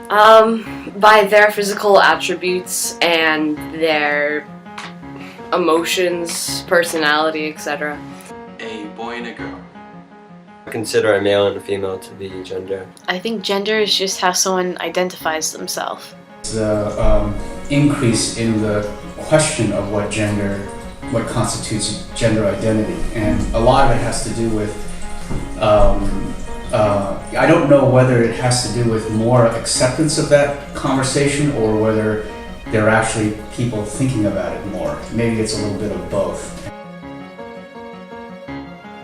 By their physical attributes and their emotions, personality, etc. A boy and a girl. I consider a male and a female to be gender. I think gender is just how someone identifies themselves. The increase in the question of what constitutes gender identity, and a lot of it has to do with I don't know whether it has to do with more acceptance of that conversation or whether there are actually people thinking about it more. Maybe it's a little bit of both.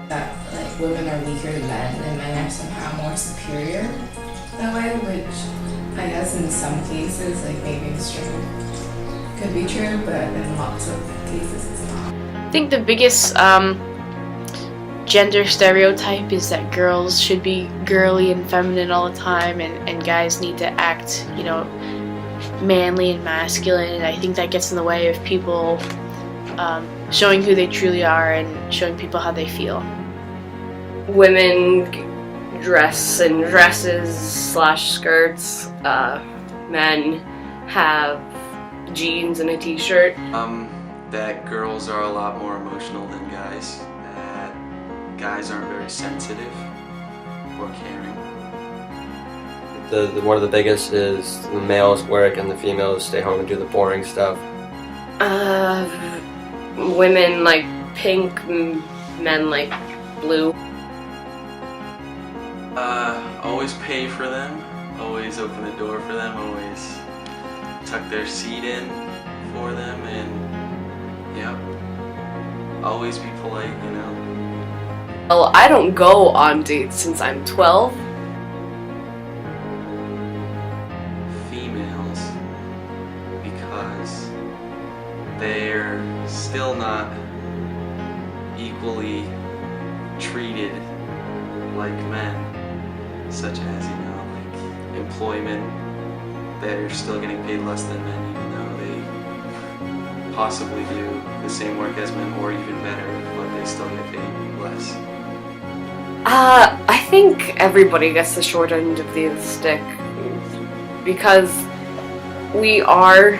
That like women are weaker than men and men are somehow more superior that way, which I guess in some cases like maybe it's true. Could be true, but in lots of cases it's not. I think the biggest gender stereotype is that girls should be girly and feminine all the time, and guys need to act, manly and masculine, and I think that gets in the way of people showing who they truly are and showing people how they feel. Women dress in dresses/skirts. Men have jeans and a t-shirt. That girls are a lot more emotional than guys. That guys aren't very sensitive or caring. One of the biggest is the males work and the females stay home and do the boring stuff. Women like pink, men like blue. Always pay for them, always open the door for them, always tuck their seat in for them, and always be polite, Well, I don't go on dates since I'm 12. Females, because they're still not equally treated like men, such as, like employment. They're still getting paid less than men, even though they possibly do the same work as men or even better, but they still get paid less. I think everybody gets the short end of the stick because we are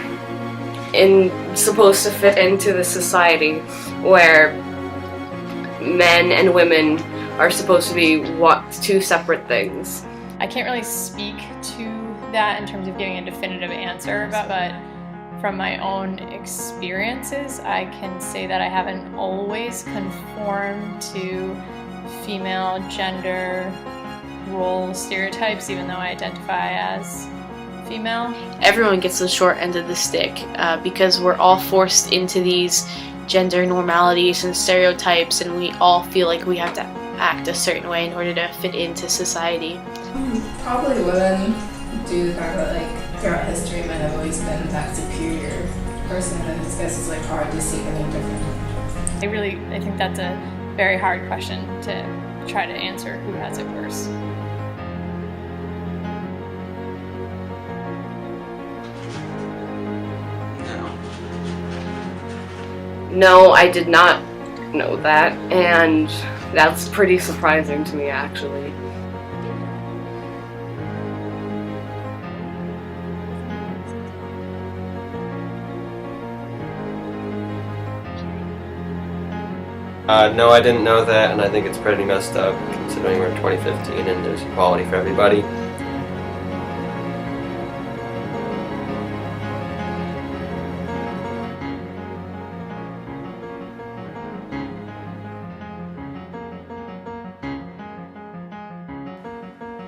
supposed to fit into the society where men and women are supposed to be two separate things. I can't really speak to that in terms of giving a definitive answer, but from my own experiences, I can say that I haven't always conformed to female gender role stereotypes, even though I identify as female. Everyone gets the short end of the stick because we're all forced into these gender normalities and stereotypes, and we all feel like we have to act a certain way in order to fit into society. Probably women do the fact that like throughout history men have always been that superior person, and I guess it's like hard to see anything different. I think that's a very hard question to try to answer who has it worse. No, I did not know that, and that's pretty surprising to me, actually. No, I didn't know that, and I think it's pretty messed up considering we're in 2015 and there's equality for everybody.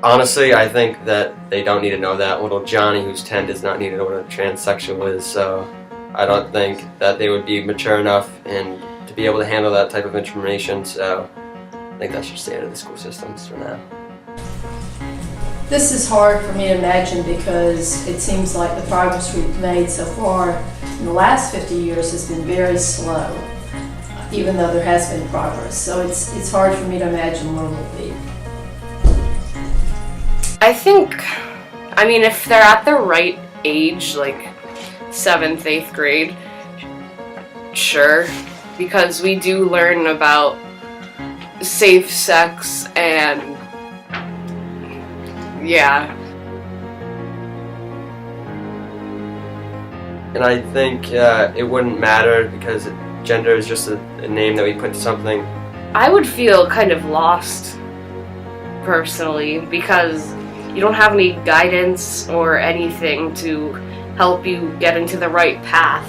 Honestly, I think that they don't need to know that. Little Johnny, who's 10, does not need to know what a transsexual is, so I don't think that they would be mature enough and to be able to handle that type of information, so I think that should stay out of the school systems for now. This is hard for me to imagine because it seems like the progress we've made so far in the last 50 years has been very slow, even though there has been progress. So it's hard for me to imagine where we'll be. I think, if they're at the right age, like 7th, 8th grade, sure, because we do learn about safe sex and, yeah. And I think it wouldn't matter because gender is just a name that we put to something. I would feel kind of lost, personally, because you don't have any guidance or anything to help you get into the right path.